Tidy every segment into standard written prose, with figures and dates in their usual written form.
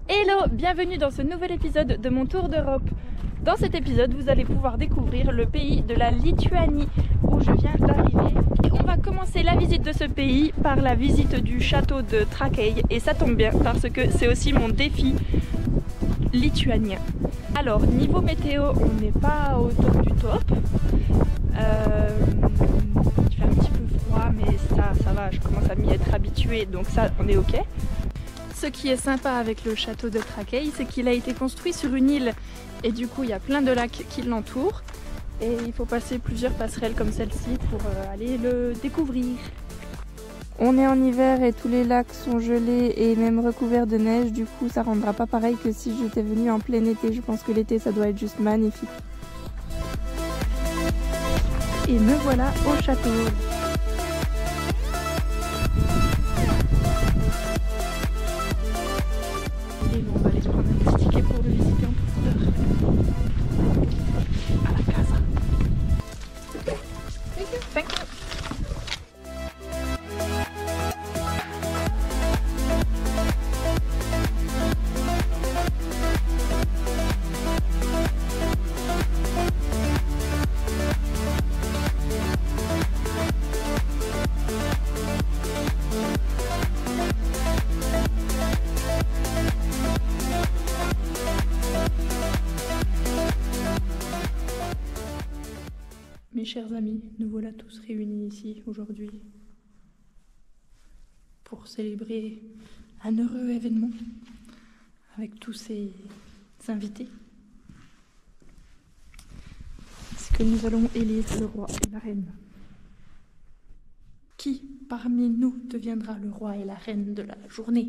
Hello, bienvenue dans ce nouvel épisode de mon tour d'Europe. Dans cet épisode, vous allez pouvoir découvrir le pays de la Lituanie où je viens d'arriver. Et on va commencer la visite de ce pays par la visite du château de Trakai. Et ça tombe bien parce que c'est aussi mon défi lituanien. Alors, niveau météo, on n'est pas au top du top. Il fait un petit peu froid, mais ça va, je commence à m'y être habituée, donc ça, on est ok. Ce qui est sympa avec le château de Trakai, c'est qu'il a été construit sur une île et du coup il y a plein de lacs qui l'entourent et il faut passer plusieurs passerelles comme celle-ci pour aller le découvrir. On est en hiver et tous les lacs sont gelés et même recouverts de neige, du coup ça rendra pas pareil que si j'étais venue en plein été. Je pense que l'été ça doit être juste magnifique. Et me voilà au château. Et bon, on va aller se prendre un petit ticket pour le visiter en profondeur. À la casa. Thank you. Mes chers amis, nous voilà tous réunis ici aujourd'hui pour célébrer un heureux événement avec tous ces invités. C'est que nous allons élire le roi et la reine. Qui parmi nous deviendra le roi et la reine de la journée ?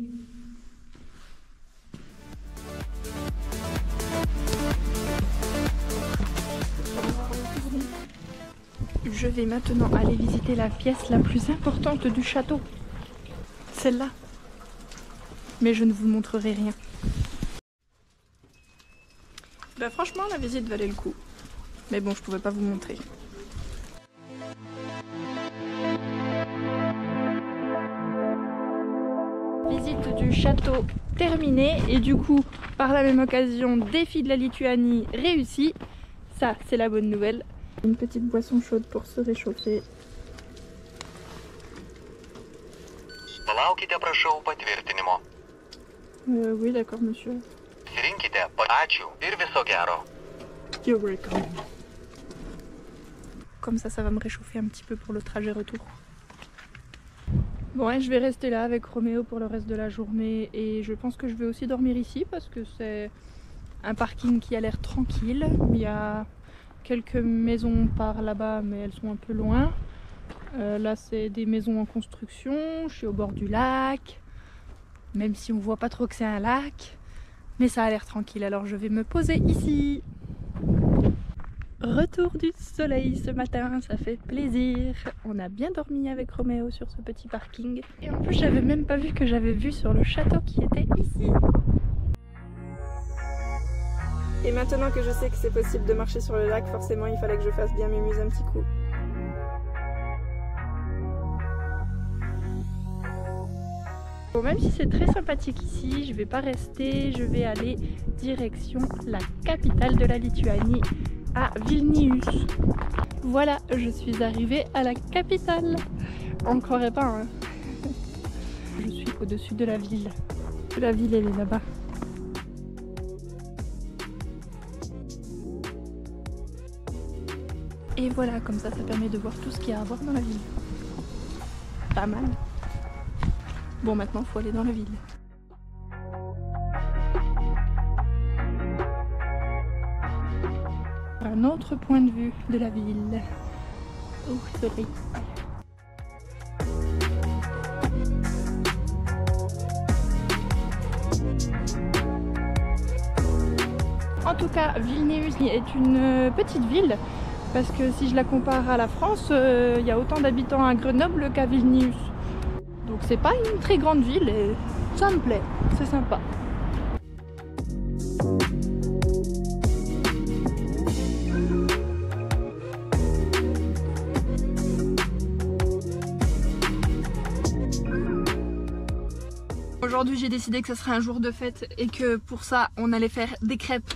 Je vais maintenant aller visiter la pièce la plus importante du château. Celle-là. Mais je ne vous montrerai rien. Bah franchement, la visite valait le coup. Mais bon, je pouvais pas vous montrer. Visite du château terminée. Et du coup, par la même occasion, défi de la Lituanie réussi. Ça, c'est la bonne nouvelle. Une petite boisson chaude pour se réchauffer. Palaukite, prašau, patvirtinimo. Oui, d'accord, monsieur. Pasirinkite. Ačiū ir viso gero. You're welcome. Comme ça va me réchauffer un petit peu pour le trajet retour. Bon, et je vais rester là avec Roméo pour le reste de la journée. Et je pense que je vais aussi dormir ici parce que c'est un parking qui a l'air tranquille. Il y a quelques maisons par là-bas, mais elles sont un peu loin. Là, c'est des maisons en construction. Je suis au bord du lac, même si on voit pas trop que c'est un lac. Mais ça a l'air tranquille, alors je vais me poser ici. Retour du soleil ce matin, ça fait plaisir. On a bien dormi avec Roméo sur ce petit parking. Et en plus, j'avais même pas vu que j'avais vu sur le château qui était ici. Et maintenant que je sais que c'est possible de marcher sur le lac, forcément il fallait que je fasse bien m'amuser un petit coup. Bon, même si c'est très sympathique ici, je vais pas rester, je vais aller direction la capitale de la Lituanie, à Vilnius. Voilà, je suis arrivée à la capitale. On ne croirait pas, hein. Je suis au-dessus de la ville. La ville, elle est là-bas. Et voilà, comme ça permet de voir tout ce qu'il y a à voir dans la ville. Pas mal. Bon, maintenant, il faut aller dans la ville. Un autre point de vue de la ville. Oh, soleil. En tout cas, Vilnius est une petite ville. Parce que si je la compare à la France, il y a autant d'habitants à Grenoble qu'à Vilnius. Donc c'est pas une très grande ville et ça me plaît, c'est sympa. Aujourd'hui j'ai décidé que ce serait un jour de fête et que pour ça on allait faire des crêpes.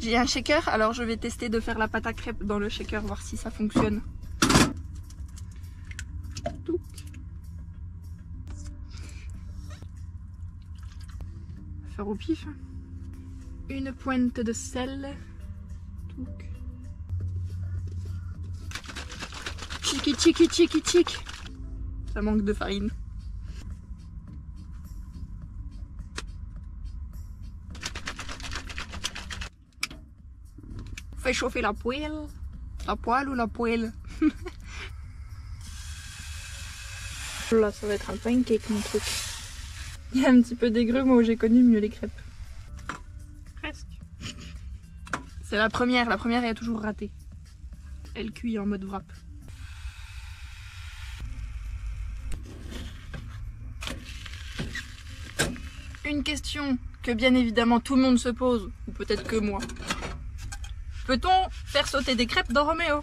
J'ai un shaker, alors je vais tester de faire la pâte à crêpes dans le shaker, voir si ça fonctionne. Touc. Faire au pif. Une pointe de sel. Touc. Tchiki tchiki tchiki tchik. Ça manque de farine. Fais chauffer la poêle. La poêle ou la poêle? Là ça va être un pancake mon truc. Il y a un petit peu d'aigre, moi j'ai connu mieux les crêpes. Presque. C'est la première elle est toujours ratée. Elle cuit en mode wrap. Une question que bien évidemment tout le monde se pose, ou peut-être que moi. Peut-on faire sauter des crêpes dans Roméo?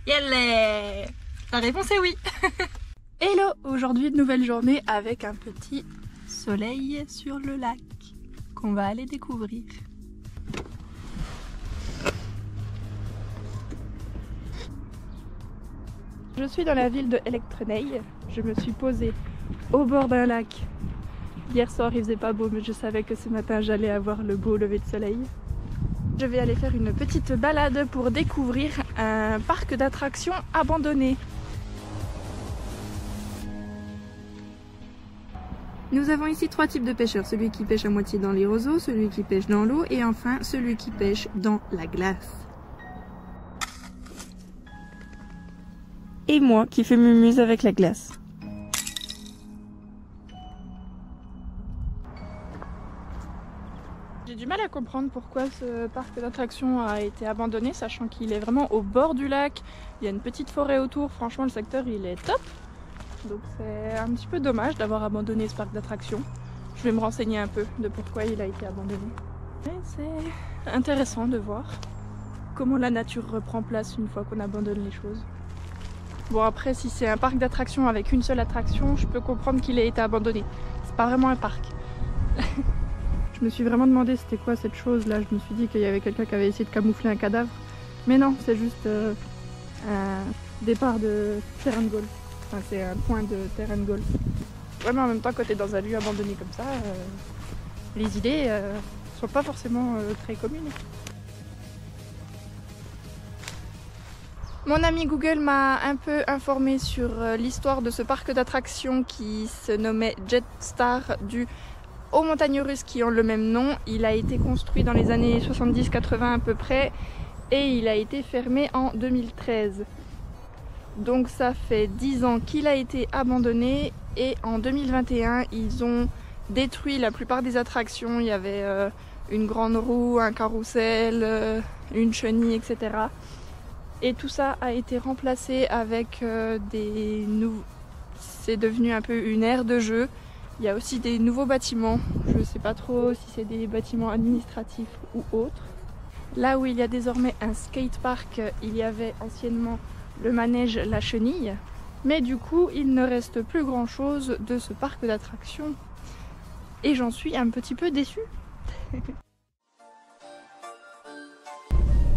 Yelle! La réponse est oui. Hello! Aujourd'hui, une nouvelle journée avec un petit soleil sur le lac qu'on va aller découvrir. Je suis dans la ville de Elektrenei. Je me suis posée au bord d'un lac. Hier soir il faisait pas beau, mais je savais que ce matin j'allais avoir le beau lever de soleil. Je vais aller faire une petite balade pour découvrir un parc d'attractions abandonné. Nous avons ici 3 types de pêcheurs, celui qui pêche à moitié dans les roseaux, celui qui pêche dans l'eau et enfin celui qui pêche dans la glace. Et moi qui fais mumuse avec la glace. J'ai du mal à comprendre pourquoi ce parc d'attractions a été abandonné, sachant qu'il est vraiment au bord du lac. Il y a une petite forêt autour, franchement le secteur il est top. Donc c'est un petit peu dommage d'avoir abandonné ce parc d'attractions. Je vais me renseigner un peu de pourquoi il a été abandonné. C'est intéressant de voir comment la nature reprend place une fois qu'on abandonne les choses. Bon après si c'est un parc d'attractions avec une seule attraction, je peux comprendre qu'il ait été abandonné. C'est pas vraiment un parc. Je me suis vraiment demandé c'était quoi cette chose là, je me suis dit qu'il y avait quelqu'un qui avait essayé de camoufler un cadavre. Mais non, c'est juste un départ de terrain de golf. Enfin c'est un point de terrain de golf. Ouais mais en même temps quand t'es dans un lieu abandonné comme ça, les idées sont pas forcément très communes. Mon ami Google m'a un peu informé sur l'histoire de ce parc d'attractions qui se nommait Jetstar dû aux montagnes russes qui ont le même nom. Il a été construit dans les années 70-80 à peu près et il a été fermé en 2013. Donc ça fait 10 ans qu'il a été abandonné et en 2021 ils ont détruit la plupart des attractions. Il y avait une grande roue, un carrousel, une chenille, etc. Et tout ça a été remplacé avec c'est devenu un peu une aire de jeu. Il y a aussi des nouveaux bâtiments. Je ne sais pas trop si c'est des bâtiments administratifs ou autres. Là où il y a désormais un skatepark, il y avait anciennement le manège La Chenille. Mais du coup, il ne reste plus grand chose de ce parc d'attractions. Et j'en suis un petit peu déçue.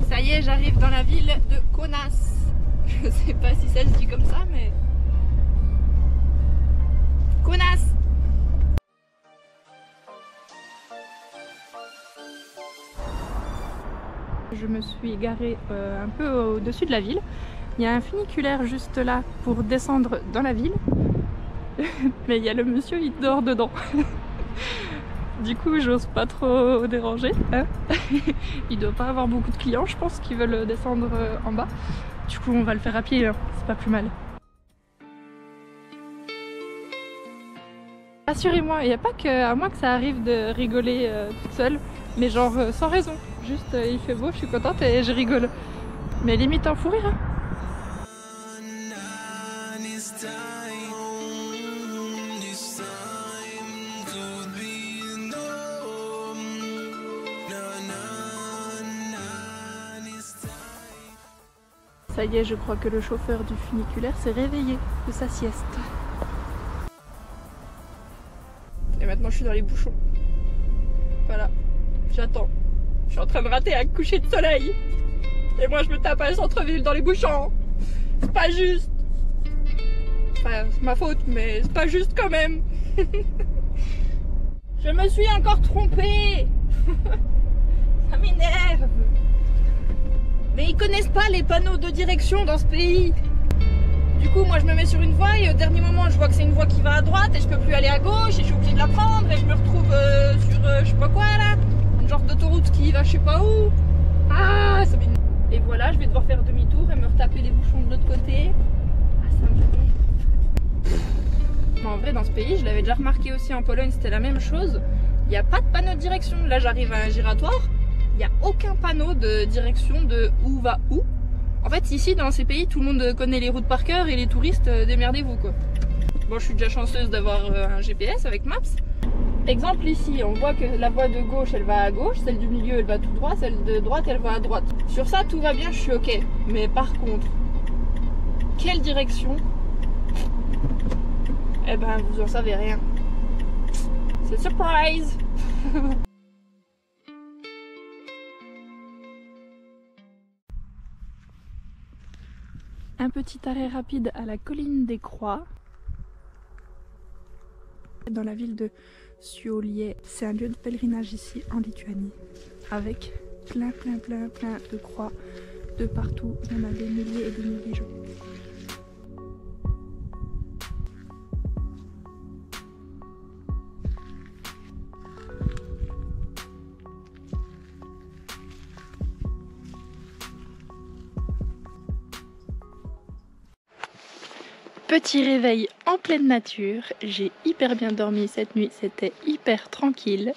Ça y est, j'arrive dans la ville de Kaunas. Je sais pas si ça se dit comme ça, mais... Kaunas! Je me suis garée un peu au-dessus de la ville. Il y a un funiculaire juste là pour descendre dans la ville. Mais il y a le monsieur, il dort dedans. Du coup, j'ose pas trop déranger. Hein. Il doit pas avoir beaucoup de clients, je pense, qui veulent descendre en bas. Du coup, on va le faire à pied, hein. C'est pas plus mal. Assurez-moi, il n'y a pas qu'à moi que ça arrive de rigoler toute seule, mais genre sans raison. Juste, il fait beau, je suis contente et je rigole. Mais limite en fou rire. Hein. Ça y est, je crois que le chauffeur du funiculaire s'est réveillé de sa sieste. maintenant je suis dans les bouchons. Voilà, j'attends. Je suis en train de rater un coucher de soleil. Et moi je me tape à la centre-ville dans les bouchons. C'est pas juste. Enfin, c'est ma faute, mais c'est pas juste quand même. Je me suis encore trompée. Ça m'énerve. Mais ils connaissent pas les panneaux de direction dans ce pays. Du coup, moi je me mets sur une voie et au dernier moment je vois que c'est une voie qui va à droite et je peux plus aller à gauche et je suis obligée de la prendre et je me retrouve sur je sais pas quoi là, une genre d'autoroute qui va je sais pas où. Ah, ça m'énerve. Et voilà, je vais devoir faire demi-tour et me retaper les bouchons de l'autre côté. Ah, ça m'énerve. Mais en vrai, dans ce pays, je l'avais déjà remarqué aussi en Pologne, c'était la même chose. Il n'y a pas de panneau de direction. Là, j'arrive à un giratoire, il n'y a aucun panneau de direction de où va où. En fait, ici, dans ces pays, tout le monde connaît les routes par cœur et les touristes, démerdez-vous quoi. Bon, je suis déjà chanceuse d'avoir un GPS avec Maps. Exemple ici, on voit que la voie de gauche, elle va à gauche, celle du milieu, elle va tout droit, celle de droite, elle va à droite. Sur ça, tout va bien, je suis ok. Mais par contre, quelle direction? Eh ben, vous en savez rien. C'est surprise. Un petit arrêt rapide à la colline des Croix. Dans la ville de Šiauliai, c'est un lieu de pèlerinage ici en Lituanie. Avec plein de croix de partout. Il y en a des milliers et des milliers, je pense. Petit réveil en pleine nature, j'ai hyper bien dormi cette nuit, c'était hyper tranquille.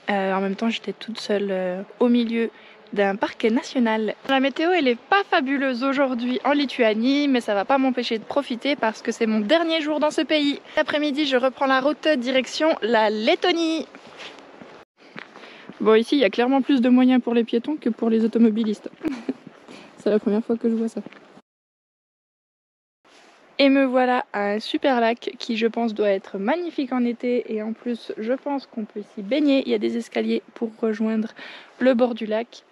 En même temps j'étais toute seule au milieu d'un parc national. La météo elle est pas fabuleuse aujourd'hui en Lituanie, mais ça va pas m'empêcher de profiter parce que c'est mon dernier jour dans ce pays. L'après-midi je reprends la route direction la Lettonie. Bon, ici il y a clairement plus de moyens pour les piétons que pour les automobilistes. C'est la première fois que je vois ça. Et me voilà à un super lac qui je pense doit être magnifique en été et en plus je pense qu'on peut s'y baigner. Il y a des escaliers pour rejoindre le bord du lac.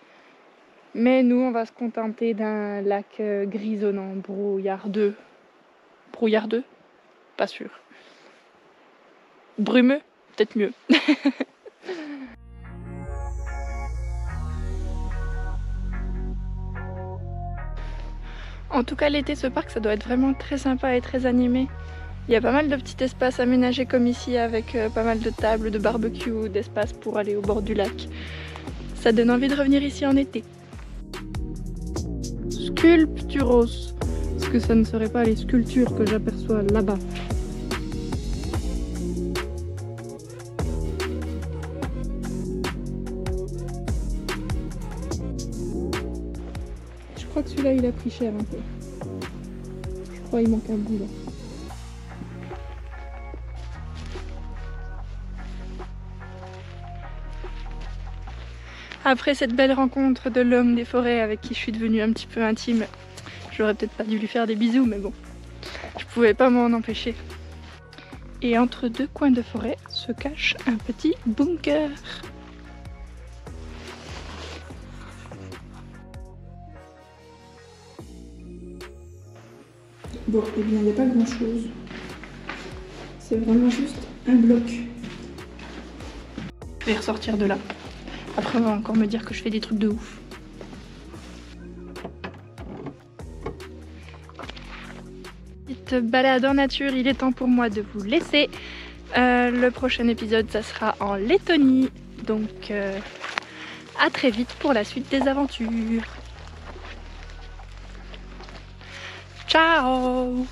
Mais nous on va se contenter d'un lac grisonnant, brouillardeux. Brouillardeux? Pas sûr. Brumeux? Peut-être mieux. En tout cas l'été ce parc ça doit être vraiment très sympa et très animé. Il y a pas mal de petits espaces aménagés comme ici avec pas mal de tables, de barbecue, d'espace pour aller au bord du lac. Ça donne envie de revenir ici en été. Sculpturos. Est-ce que ça ne serait pas les sculptures que j'aperçois là-bas? Je crois que celui-là il a pris cher un peu. Je crois qu'il manque un bout là. Après cette belle rencontre de l'homme des forêts avec qui je suis devenue un petit peu intime, j'aurais peut-être pas dû lui faire des bisous mais bon, je pouvais pas m'en empêcher. Et entre deux coins de forêt se cache un petit bunker. Bon, eh bien, il n'y a pas grand chose. C'est vraiment juste un bloc. Je vais ressortir de là. Après, on va encore me dire que je fais des trucs de ouf. Petite balade en nature, il est temps pour moi de vous laisser. Le prochain épisode, ça sera en Lettonie. Donc, à très vite pour la suite des aventures. Ciao!